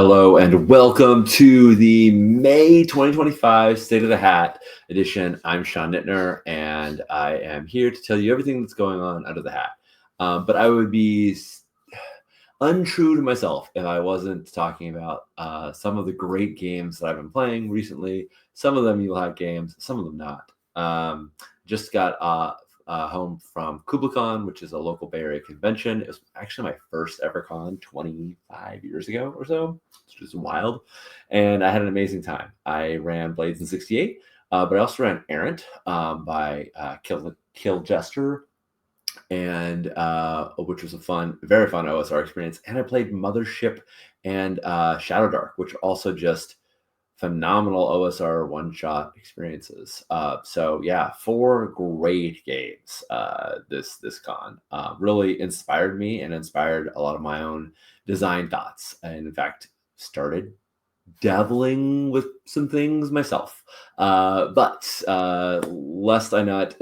Hello and welcome to the May 2025 State of the Hat edition. I'm Sean Nittner and I am here to tell you everything that's going on under the hat. But I would be untrue to myself if I wasn't talking about some of the great games that I've been playing recently. Some of them you'll have games, some of them not. Just got home from KublaCon, which is a local Bay Area convention. It was actually my first ever con 25 years ago or so. It's just wild. And I had an amazing time. I ran Blades in 68, but I also ran Errant by Kill Jester, and which was a very fun OSR experience. And I played Mothership and Shadow Dark, which are also just phenomenal OSR one-shot experiences. So yeah, 4 great games this con. Really inspired me and inspired a lot of my own design thoughts, and in fact started dabbling with some things myself. But lest I not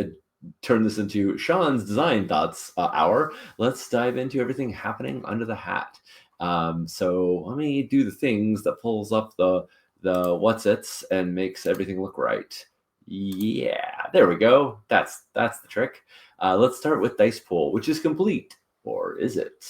turn this into Sean's design thoughts hour, let's dive into everything happening under the hat. So let me do the things that pulls up the what's-its and makes everything look right. Yeah, there we go. That's the trick. Let's start with Dice Pool, which is complete, or is it?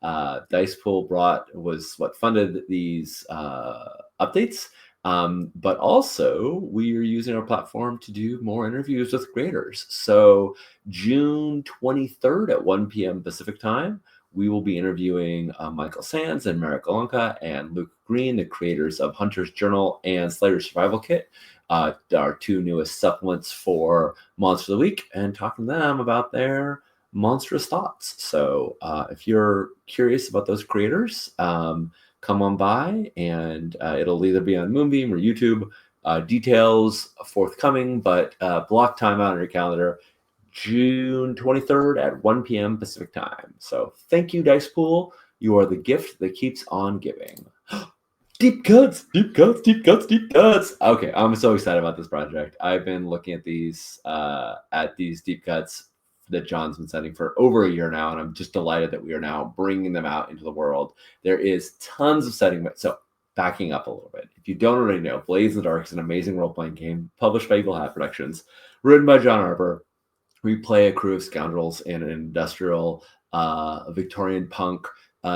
Dice Pool was what funded these updates, but also we are using our platform to do more interviews with creators. So June 23rd at 1 p.m. Pacific time, we will be interviewing Michael Sands and Merrick Golonka and Luke Green, the creators of Hunter's Journal and Slayer Survival Kit, our 2 newest supplements for Monster of the Week, and talking to them about their monstrous thoughts. So if you're curious about those creators, come on by, and it'll either be on Moonbeam or YouTube. Details forthcoming, but block time out on your calendar. June 23rd at 1 p.m. Pacific time. So thank you, Dice Pool. You are the gift that keeps on giving. Deep cuts, deep cuts, deep cuts, deep cuts. Okay, I'm so excited about this project. I've been looking at these deep cuts that John's been sending for over a year now, and I'm just delighted that we are now bringing them out into the world. There is tons of setting. So backing up a little bit, if you don't already know, Blades in the Dark is an amazing role-playing game published by Eagle Hat Productions, written by John Harper. We play a crew of scoundrels in an industrial Victorian punk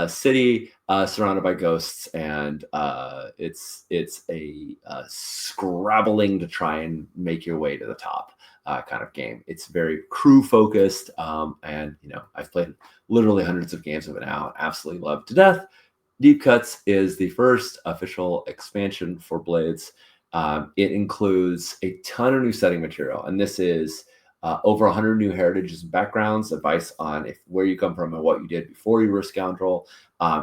city surrounded by ghosts, and it's a scrabbling to try and make your way to the top kind of game. It's very crew focused, and I've played literally hundreds of games of it now. Absolutely love to death. Deep Cuts is the first official expansion for Blades. It includes a ton of new setting material, and this is over 100 new heritages and backgrounds, advice on where you come from and what you did before you were a scoundrel.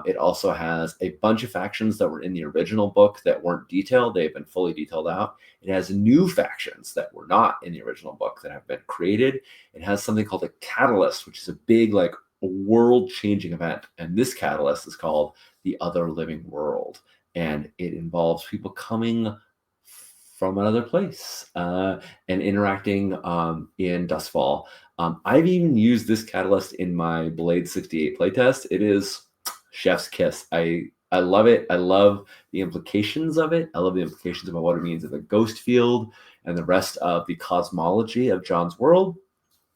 It also has a bunch of factions that were in the original book that weren't detailed. They've been fully detailed out. It has new factions that were not in the original book that have been created. It has something called a catalyst, which is a big, world-changing event. And this catalyst is called the Other Living World. And it involves people coming from another place and interacting in Dustfall. I've even used this catalyst in my Blade 68 playtest. It is chef's kiss. I love it. I love the implications of it. I love the implications about what it means in the ghost field and the rest of the cosmology of John's world.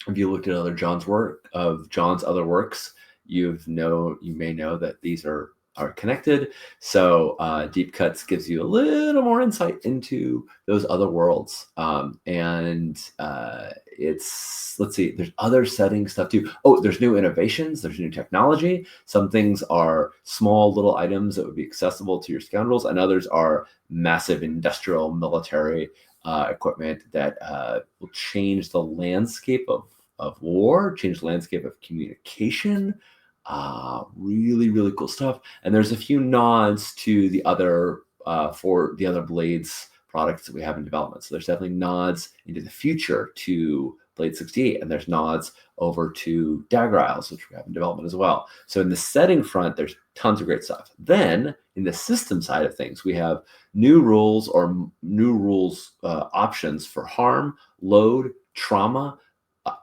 If you looked at John's other works, you may know that these are connected. So Deep Cuts gives you a little more insight into those other worlds. And let's see, there's other setting stuff too. Oh, there's new innovations, there's new technology. Some things are small little items that would be accessible to your scoundrels, and others are massive industrial military equipment that will change the landscape of war, change the landscape of communication. Really, really cool stuff. And there's a few nods to the other for the other Blades products that we have in development. So there's definitely nods into the future to Blade 68, and there's nods over to Dagger Isles, which we have in development as well. So in the setting front, there's tons of great stuff. Then in the system side of things, we have new rules options for harm, load, trauma,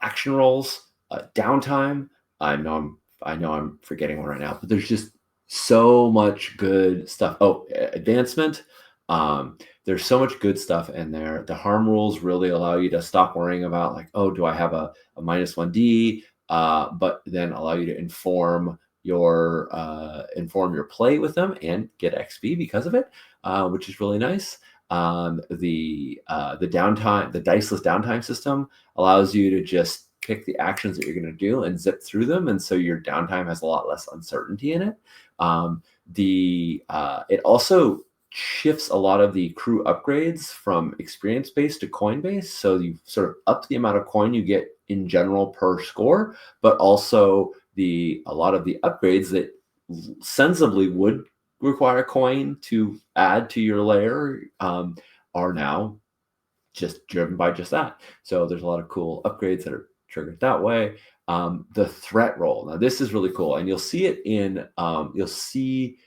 action rolls, downtime. I know I'm forgetting one right now, but there's just So much good stuff. Oh, advancement. There's so much good stuff in there. The harm rules really allow you to stop worrying about like, oh, do I have a -1D? But then allow you to inform your play with them and get XP because of it, which is really nice. The downtime, the diceless downtime system allows you to just pick the actions that you're going to do and zip through them, and so your downtime has a lot less uncertainty in it. It also shifts a lot of the crew upgrades from experience based to coin based, so you sort of up the amount of coin you get in general per score, but also a lot of the upgrades that sensibly would require coin to add to your layer are now just driven by just that. So there's a lot of cool upgrades that are triggered that way. The threat roll. Now this is really cool, and you'll see it in you'll see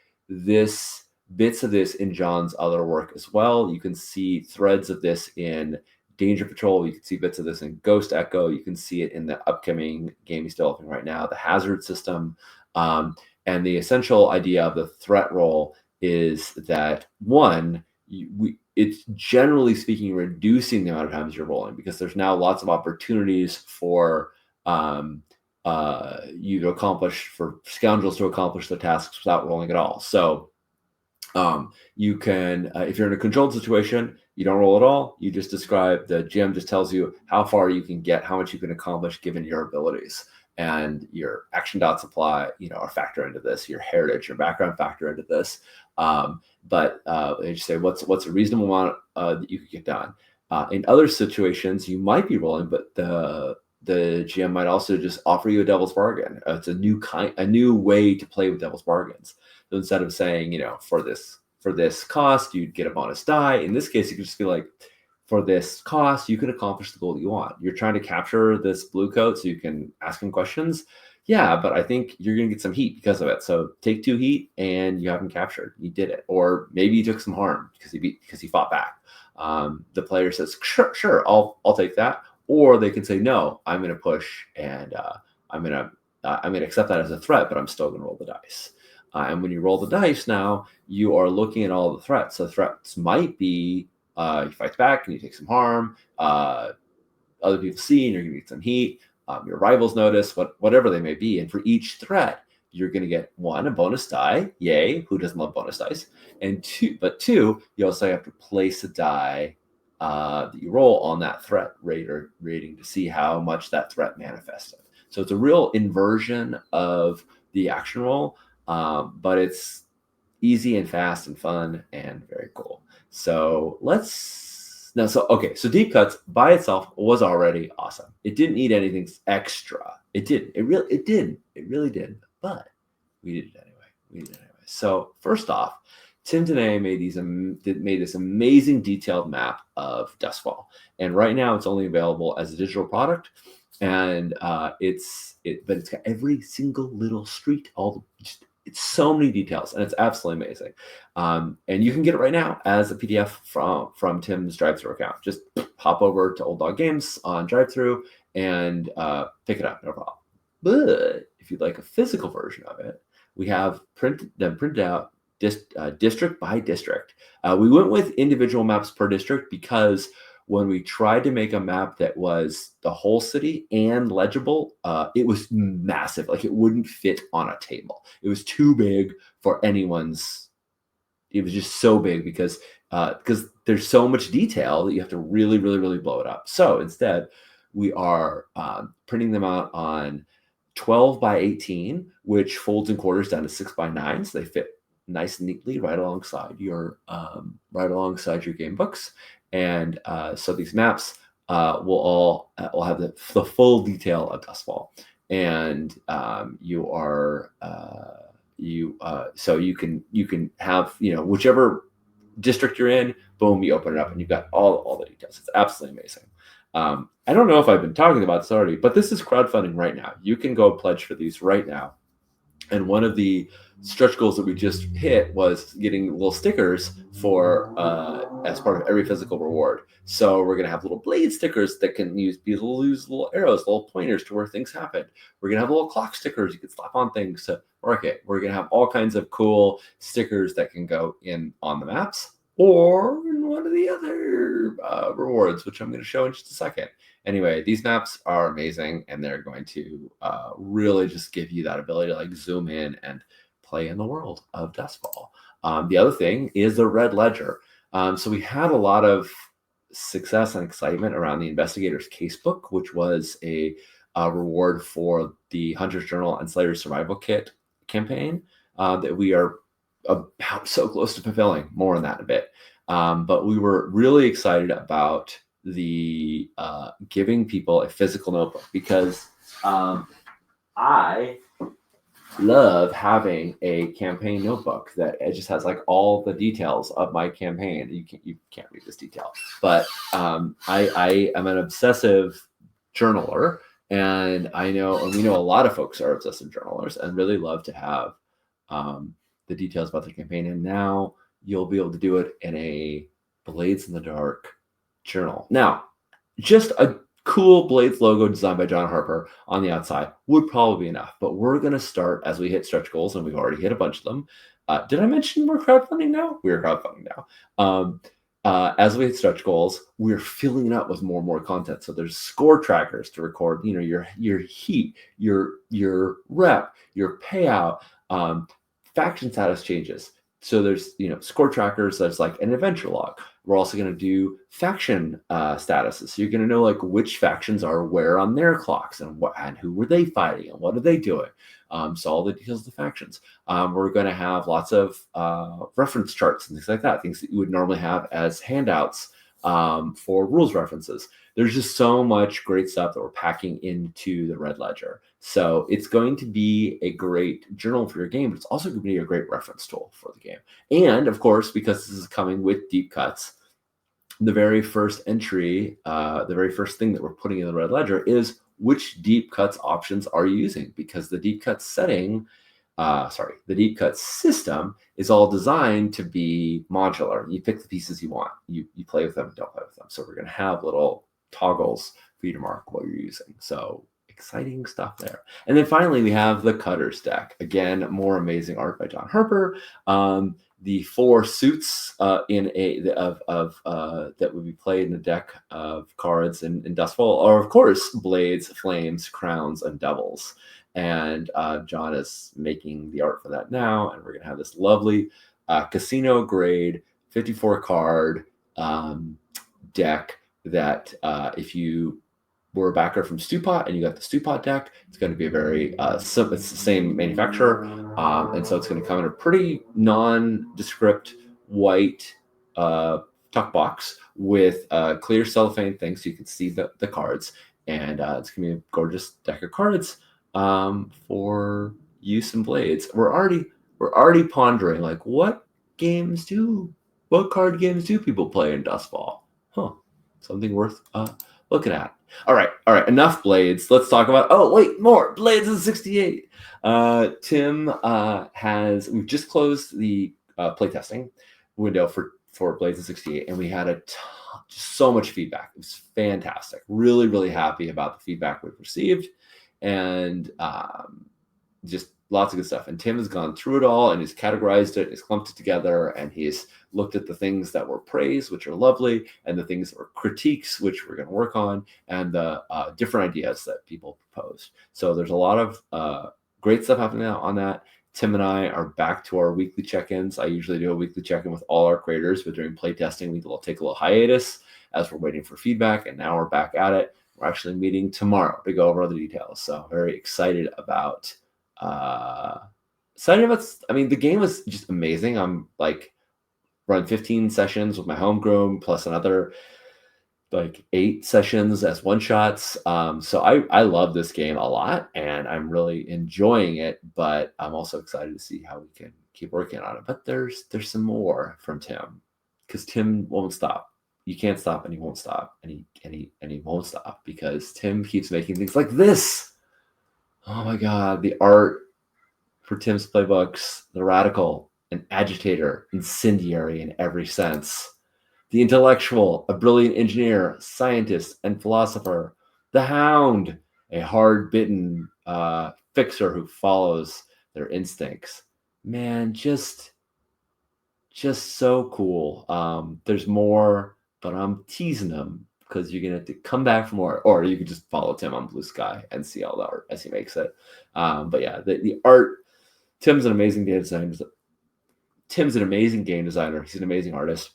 bits of this in John's other work as well. You can see threads of this in Danger Patrol. You can see bits of this in Ghost Echo. You can see it in the upcoming game he's developing right now, the Hazard system. And the essential idea of the threat roll is that one, it's generally speaking reducing the amount of times you're rolling, because there's now lots of opportunities for you to accomplish, for scoundrels to accomplish the tasks without rolling at all. So you can, if you're in a controlled situation, you don't roll at all. You just describe, the GM just tells you how far you can get, how much you can accomplish given your abilities, and your action dots apply, are factor into this, your heritage, your background factor into this. But they just say, what's a reasonable amount that you could get done. In other situations, you might be rolling, but the GM might also just offer you a devil's bargain. It's a new way to play with devil's bargains. So instead of saying, for this cost, you'd get a bonus die. In this case, you could just be like, for this cost, you can accomplish the goal you want. You're trying to capture this blue coat so you can ask him questions. Yeah, but I think you're going to get some heat because of it. So take 2 heat and you have him captured. You did it. Or maybe you took some harm because he fought back. The player says, sure, I'll take that. Or they can say, no, I'm going to push, and I'm going to accept that as a threat, but I'm still going to roll the dice. And when you roll the dice now, you are looking at all the threats. So threats might be he fights back and you take some harm. Other people see and you're going to get some heat. Your rivals notice, whatever they may be. And for each threat, you're going to get 1, a bonus die. Yay. Who doesn't love bonus dice? And 2, you also have to place a die that you roll on that threat rating to see how much that threat manifested. So it's a real inversion of the action roll, but it's easy and fast and fun and very cool. So so Deep Cuts by itself was already awesome. It didn't need anything extra. It didn't. It really didn't. But we did it anyway. So first off, Tian Deng made this amazing detailed map of Dustfall, and right now it's only available as a digital product, and but it's got every single little street, it's so many details, and it's absolutely amazing. And you can get it right now as a PDF from Tim's drive-thru account. Just hop over to Old Dog Games on drive-thru and pick it up, no problem. But if you'd like a physical version of it, we have printed out district by district. We went with individual maps per district because when we tried to make a map that was the whole city and legible, it was massive. Like, it wouldn't fit on a table. It was too big for anyone's. It was just so big because there's so much detail that you have to really, really, really blow it up. So instead, we are printing them out on 12 by 18, which folds in quarters down to 6 by 9, so they fit nice and neatly right alongside your game books. And so these maps will have the full detail of Dustfall, and so you can have, whichever district you're in, boom, you open it up and you've got all the details. It's absolutely amazing. I don't know if I've been talking about this already, but this is crowdfunding right now. You can go pledge for these right now. And one of the stretch goals that we just hit was getting little stickers for as part of every physical reward. So we're going to have little blade stickers that can use little arrows, little pointers to where things happen. We're going to have little clock stickers you can slap on things to Okay, we're going to have all kinds of cool stickers that can go in on the maps or in one of the other rewards, which I'm going to show in just a second. Anyway, these maps are amazing, and they're going to really just give you that ability to like zoom in and play in the world of Dustfall. The other thing is the Red Ledger. So we had a lot of success and excitement around the Investigator's Casebook, which was a reward for the Hunter's Journal and Slayer's Survival Kit campaign that we are about so close to fulfilling. More on that in a bit. But we were really excited about the giving people a physical notebook because I love having a campaign notebook that it just has like all the details of my campaign. You can't read this detail, but I am an obsessive journaler, and we know a lot of folks are obsessive journalers and really love to have the details about the campaign. And now you'll be able to do it in a Blades in the Dark journal. Now, just a cool Blades logo designed by John Harper on the outside would probably be enough, but we're going to start as we hit stretch goals, and we've already hit a bunch of them. Did I mention we're crowdfunding now? We're crowdfunding now. As we hit stretch goals, we're filling it up with more and more content. So there's score trackers to record, your heat, your rep, your payout, faction status changes. So there's, score trackers. There's like an adventure log. We're also going to do faction statuses. So you're going to know like which factions are where on their clocks and who were they fighting and what are they doing. So all the details of the factions. We're going to have lots of reference charts and things like that. Things that you would normally have as handouts for rules references. There's just so much great stuff that we're packing into the Red Ledger. So it's going to be a great journal for your game, but it's also going to be a great reference tool for the game. And of course, because this is coming with deep cuts, the very first entry, the very first thing that we're putting in the Red Ledger is which deep cuts options are you using? Because the deep cuts the deep cuts system is all designed to be modular. You pick the pieces you want. You play with them, don't play with them. So we're going to have little toggles for you to mark what you're using. So exciting stuff there. And then finally, we have the Cutters deck. Again, more amazing art by John Harper. The 4 suits that would be played in a deck of cards in Dustfall are, of course, Blades, Flames, Crowns, and Devils. And John is making the art for that now. And we're going to have this lovely casino grade 54 card deck that if you were a backer from Stewpot and you got the Stupot deck, it's going to be a very simple. It's the same manufacturer, and so it's going to come in a pretty nondescript white tuck box with clear cellophane thing, so you can see the cards, and it's going to be a gorgeous deck of cards for use in Blades. We're already pondering like what card games do people play in Dustfall? Something worth looking at. All right. Enough Blades. Let's talk about. Oh, wait, more Blades in 68. Tim we've just closed the playtesting window for Blades in 68, and we had so much feedback. It was fantastic. Really, really happy about the feedback we've received, and just lots of good stuff. And Tim has gone through it all, and he's categorized it, he's clumped it together, and he's looked at the things that were praised, which are lovely, and the things that were critiques, which we're going to work on, and the different ideas that people proposed. So there's a lot of great stuff happening on that. Tim and I are back to our weekly check-ins. I usually do a weekly check-in with all our creators, but during playtesting, we'll take a little hiatus as we're waiting for feedback, and now we're back at it. We're actually meeting tomorrow to go over all the details. So very excited about the game was just amazing. I'm like run 15 sessions with my homegrown plus another like 8 sessions as one shots. So I love this game a lot, and I'm really enjoying it, but I'm also excited to see how we can keep working on it. But there's some more from Tim, because Tim won't stop. You can't stop, and he won't stop, and he won't stop, because Tim keeps making things like this. Oh my God, the art for Tim's playbooks, the radical, an agitator, incendiary in every sense. The intellectual, a brilliant engineer, scientist, and philosopher. The hound, a hard-bitten fixer who follows their instincts. Man, just so cool. There's more, but I'm teasing them because you're gonna have to come back for more, or you can just follow Tim on Blue Sky and see all the art as he makes it. But yeah, the art. Tim's an amazing game designer. Tim's an amazing game designer. He's an amazing artist.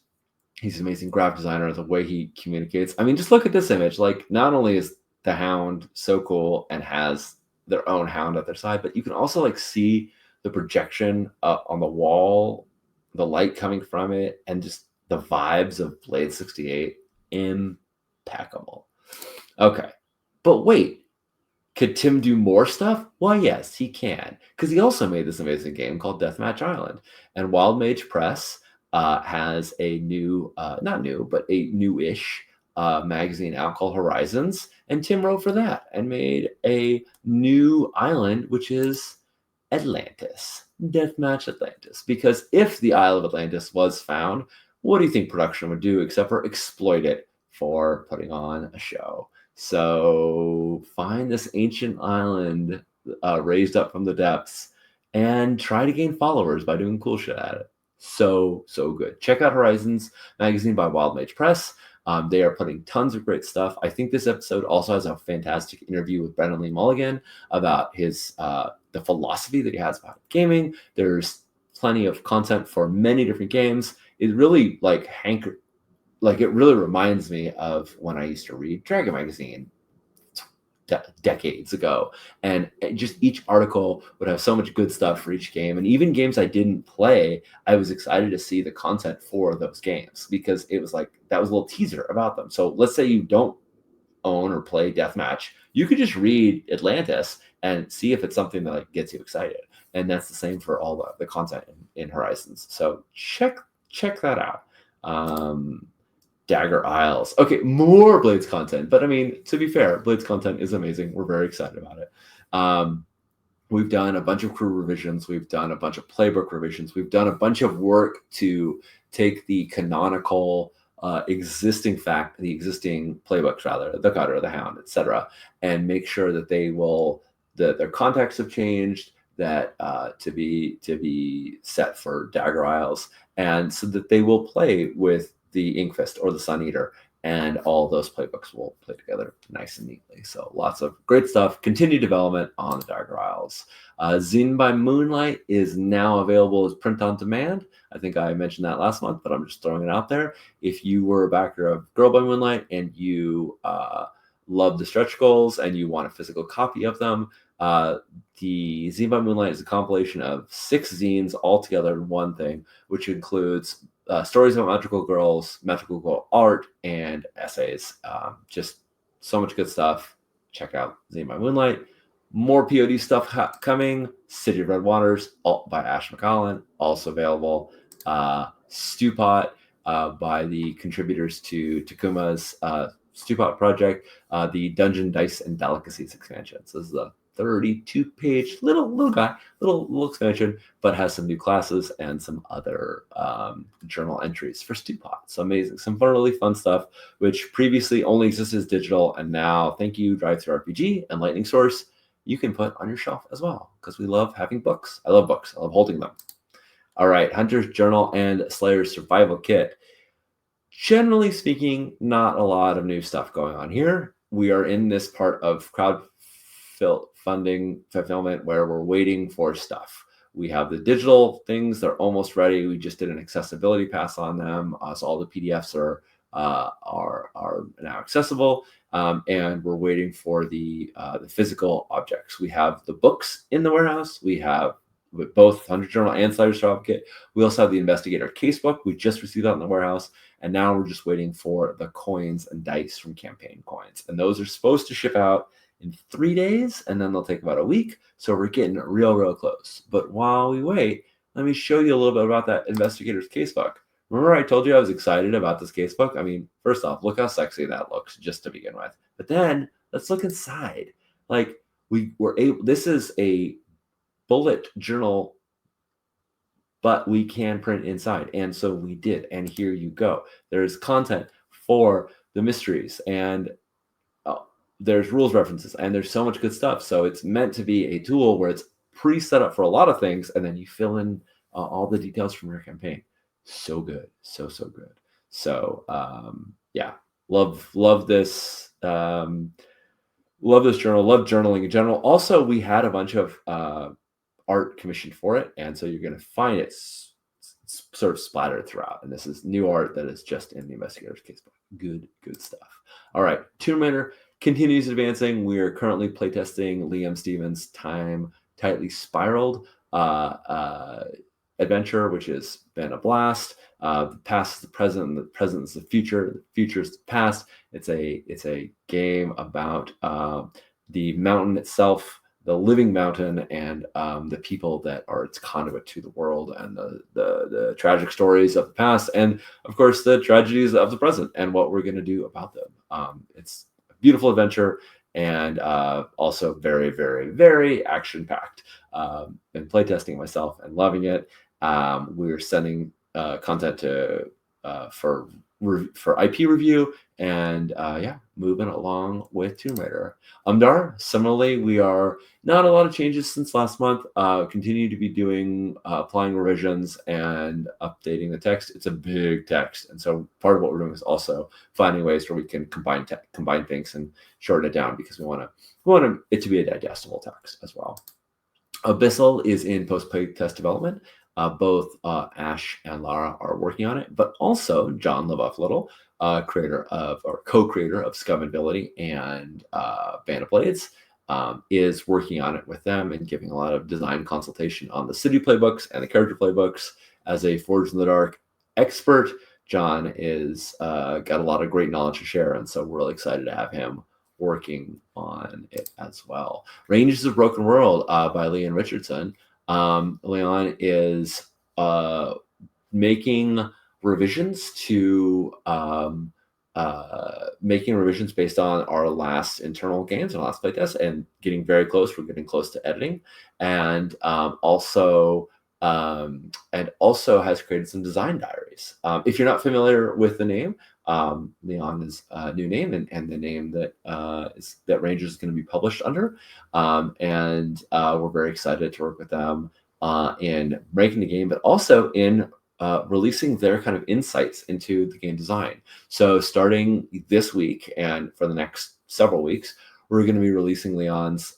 He's an amazing graphic designer. The way he communicates. I mean, just look at this image. Like, not only is the hound so cool and has their own hound at their side, but you can also like see the projection on the wall, the light coming from it, and just the vibes of Blade 68. Impeccable. Okay, but wait. Could Tim do more stuff? Why, yes, he can. Because he also made this amazing game called Deathmatch Island. And Wild Mage Press has a new, not new, but a newish magazine out called Horizons. And Tim wrote for that and made a new island, which is Atlantis. Deathmatch Atlantis. Because if the Isle of Atlantis was found, what do you think production would do except for exploit it for putting on a show? So find this ancient island raised up from the depths and try to gain followers by doing cool shit at it. So good. Check out Horizons magazine by Wild Mage Press. They are putting tons of great stuff. I think this episode also has a fantastic interview with Brennan Lee Mulligan about his the philosophy that he has about gaming. There's plenty of content for many different games. It really it really reminds me of when I used to read Dragon Magazine decades ago. And just each article would have so much good stuff for each game. And even games I didn't play, I was excited to see the content for those games because it was like, that was a little teaser about them. So let's say you don't own or play Deathmatch, you could just read Atlantis and see if it's something that like gets you excited. And that's the same for all the content in Horizons. So check that out. Dagger Isles. Okay, more Blades content. But I mean, to be fair, Blades content is amazing. We're very excited about it. We've done a bunch of crew revisions. We've done a bunch of playbook revisions. We've done a bunch of work to take the canonical existing playbooks, rather, the Cutter, the Hound, etc., and make sure that their contexts have changed, that to be set for Dagger Isles, and so that they will play with the Inkfist or the Sun Eater, and all those playbooks will play together nice and neatly. So lots of great stuff. Continued development on the Dagger Isles. Zine by Moonlight is now available as print on demand. I think I mentioned that last month, but I'm just throwing it out there. If you were a backer of Girl by Moonlight and you love the stretch goals and you want a physical copy of them, the Zine by Moonlight is a compilation of 6 zines all together in one thing, which includes stories about magical girls, magical girl art, and essays. Just so much good stuff. Check out Zine by Moonlight. More POD stuff coming. City of Red Waters by Ash McCollin, also available. Stewpot by the contributors to Takuma's Stupot project, the Dungeon, Dice, and Delicacies expansion. So this is a 32-page little expansion, but has some new classes and some other journal entries for Stupot. So amazing, some really fun stuff, which previously only existed as digital, and now, thank you, Drive-Thru RPG and Lightning Source, you can put on your shelf as well, because we love having books. I love books. I love holding them. All right, Hunter's Journal and Slayer's Survival Kit. Generally speaking, not a lot of new stuff going on here. We are in this part of funding fulfillment where we're waiting for stuff. We have the digital things, they're almost ready. We just did an accessibility pass on them. So all the PDFs are now accessible. And we're waiting for the physical objects. We have the books in the warehouse. We have with both Hunter Journal and Slayer's Survival Kit. We also have the Investigator Casebook. We just received that in the warehouse. And now we're just waiting for the coins and dice from Campaign Coins. And those are supposed to ship out in 3 days, and then they'll take about a week. So we're getting real close. But while we wait, let me show you a little bit about that Investigator's Casebook. Remember I told you I was excited about this casebook? I mean, first off, look how sexy that looks just to begin with. But then let's look inside. Like this is a bullet journal, but we can print inside. And so we did. And here you go. There's content for the mysteries, and there's rules references, and there's so much good stuff. So it's meant to be a tool where it's pre-set up for a lot of things, and then you fill in all the details from your campaign. So good, so good. So yeah, love this. Love this journal. Love journaling in general. Also, we had a bunch of art commissioned for it, and so you're going to find it sort of splattered throughout. And this is new art that is just in the Investigator's Casebook. Good stuff. All right, Tomb Raider continues advancing. We are currently playtesting Liam Stevens' Time Tightly Spiraled adventure, which has been a blast. The past is the present, and the present is the future. The future is the past. It's a game about the mountain itself, the living mountain, and the people that are its conduit to the world, and the tragic stories of the past, and of course the tragedies of the present, and what we're going to do about them. It's a beautiful adventure, and also very, very, very action packed. Been playtesting myself and loving it. We're sending content to for IP review, and yeah, moving along with Tomb Raider. Umdaar, similarly, we are not a lot of changes since last month. Continue to be doing applying revisions and updating the text. It's a big text, and so part of what we're doing is also finding ways where we can combine things and shorten it down, because we want it to be a digestible text as well. Abyssal is in post-play test development. Both Ash and Lara are working on it, but also John LaBeouf-Little, co-creator of Scum and Villainy and Band of Blades, is working on it with them and giving a lot of design consultation on the city playbooks and the character playbooks. As a Forged in the Dark expert, John is got a lot of great knowledge to share, and so we're really excited to have him working on it as well. Rangers of Broken World by Leon Richardson. Leon is making revisions based on our last internal games and last playtest, and getting very close. We're getting close to editing, and also has created some design diaries. If you're not familiar with the name, Leon is a new name, and the name that Rangers is going to be published under. And we're very excited to work with them in making the game, but also in releasing their kind of insights into the game design. So starting this week and for the next several weeks, we're going to be releasing Leon's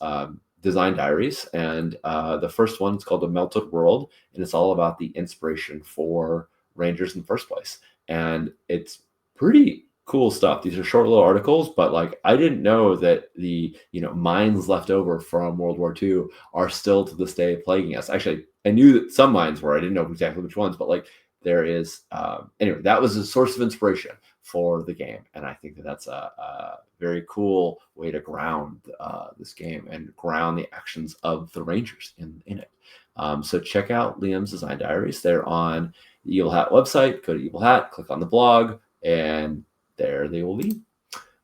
design diaries. And the first one is called The Melted World, and it's all about the inspiration for Rangers in the first place. And it's pretty cool stuff. These are short little articles, but like, I didn't know that the mines left over from World War II are still to this day plaguing us. Actually, I knew that some mines were. I didn't know exactly which ones, but like, there is anyway, that was a source of inspiration for the game, and I think that that's a very cool way to ground this game and ground the actions of the Rangers in it. So check out Liam's design diaries. They're on the Evil Hat website. Go to Evil Hat, click on the blog, and there they will be.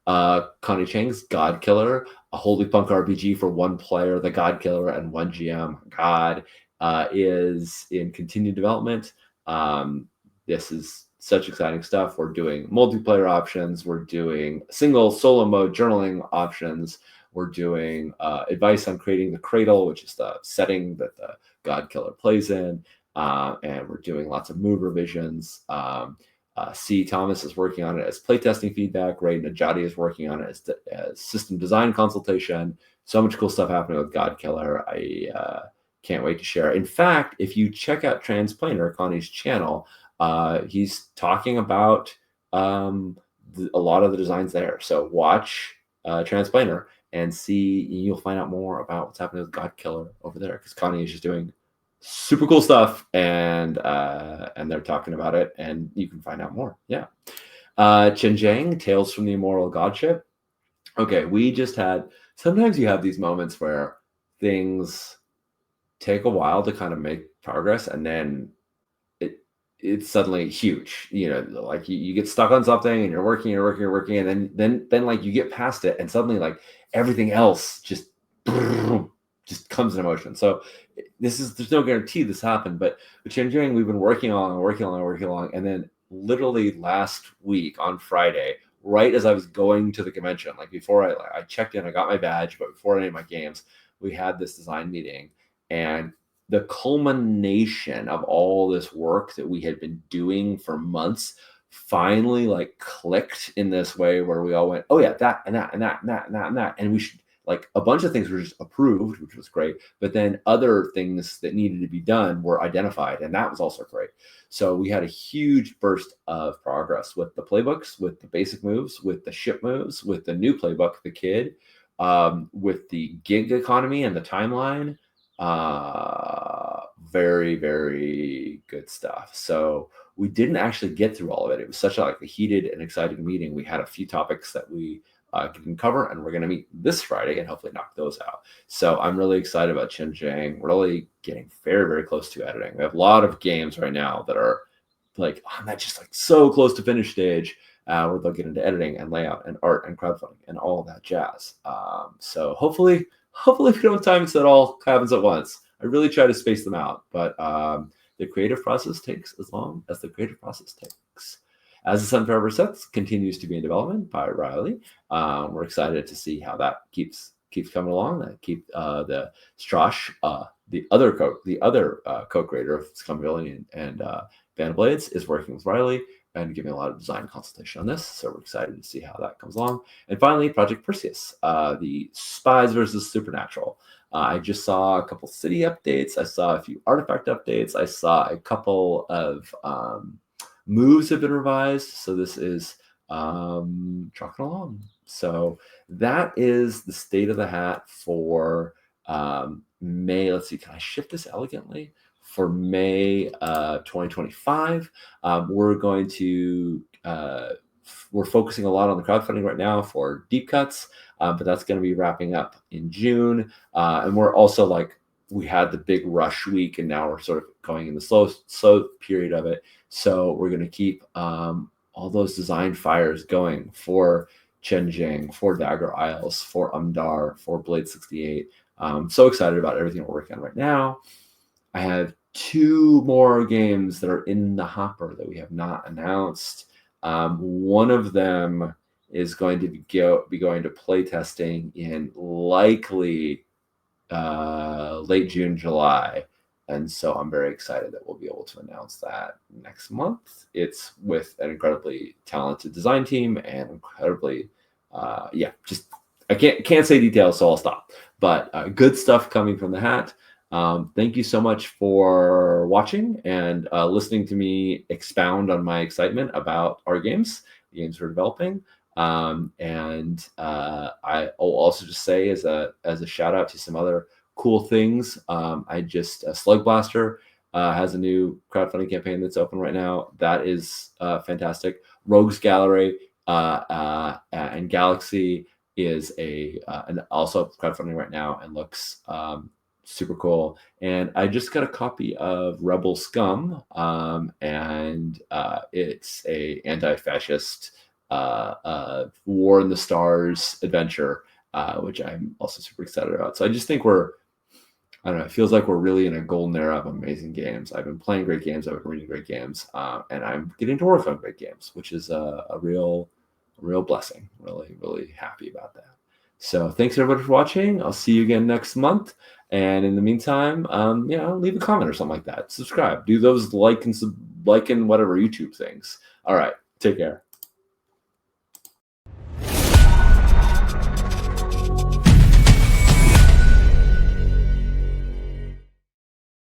Connie Chang's GodKiller, a holy punk RPG for one player, the GodKiller, and one GM. God is in continued development. This is such exciting stuff. We're doing multiplayer options. We're doing single solo mode journaling options. We're doing advice on creating the cradle, which is the setting that the GodKiller plays in. And we're doing lots of mood revisions. C. Thomas is working on it as playtesting feedback. Ray Najati is working on it as system design consultation. So much cool stuff happening with GodKiller. I can't wait to share. In fact, if you check out Transplaner, Connie's channel, he's talking about a lot of the designs there. So watch Transplaner and see. You'll find out more about what's happening with GodKiller over there, because Connie is just doing super cool stuff, and they're talking about it, and you can find out more. Yeah. Tian Deng, Tales from the Immortal Godship. Okay, we just had, sometimes you have these moments where things take a while to kind of make progress, and then it's suddenly huge. Like you get stuck on something, and you're working, and then like you get past it, and suddenly like everything else just comes in motion. So there's no guarantee this happened, but with Tian Deng, we've been working along, and then literally last week on Friday, right as I was going to the convention, like before I checked in, I got my badge, but before any of my games, we had this design meeting, And the culmination of all this work that we had been doing for months finally like clicked in this way where we all went, oh yeah, that and that and that and that and that and that. And we should, like, a bunch of things were just approved, which was great. But then other things that needed to be done were identified, and that was also great. So we had a huge burst of progress with the playbooks, with the basic moves, with the ship moves, with the new playbook, the kid, with the gig economy and the timeline. Very, very good stuff. So we didn't actually get through all of it. It was such a heated and exciting meeting. We had a few topics that we can cover, and we're going to meet this Friday and hopefully knock those out. So I'm really excited about Tian Deng. We're really getting very, very close to editing. We have a lot of games right now that are like on that just like so close to finish stage, where they'll get into editing and layout and art and crowdfunding and all of that jazz. So hopefully we don't have time so it all happens at once. I really try to space them out, but the creative process takes as long as the creative process takes. As the Sun Forever Sets continues to be in development by Riley, we're excited to see how that keeps coming along. That keep the Strash, the other co-creator of Scumvillain and Band of Blades, is working with Riley and giving a lot of design consultation on this. So we're excited to see how that comes along. And finally, Project Perseus, the Spies versus Supernatural. I just saw a couple city updates. I saw a few artifact updates. I saw a couple of moves have been revised. So this is trucking along. So that is the state of the hat for May. Let's see, can I shift this elegantly? For May 2025, we're going to we're focusing a lot on the crowdfunding right now for deep cuts, but that's going to be wrapping up in June. And we're also we had the big rush week, and now we're sort of going in the slow period of it. So we're going to keep all those design fires going for Tian Deng, for Dagger Isles, for Umdaar, for Blade 68. So excited about everything we're working on right now. I have 2 more games that are in the hopper that we have not announced. One of them is going to be going to play testing in likely late June, July. And so I'm very excited that we'll be able to announce that next month. It's with an incredibly talented design team and incredibly, just I can't say details, so I'll stop. But good stuff coming from the hat. Thank you so much for watching and listening to me expound on my excitement about our games, the games we're developing. And I will also just say as a shout out to some other cool things. Slug Blaster has a new crowdfunding campaign that's open right now. That is fantastic. Rogues Gallery and Galaxy is and also crowdfunding right now and looks super cool. And I just got a copy of Rebel Scum, and it's a anti-fascist War in the Stars adventure, which I'm also super excited about. So I just think it feels like we're really in a golden era of amazing games. I've been playing great games, I've been reading great games, and I'm getting to work on great games, which is a real blessing. Really, really happy about that. So thanks everybody for watching. I'll see you again next month. And in the meantime, leave a comment or something like that. Subscribe. Do those like and whatever YouTube things. All right. Take care.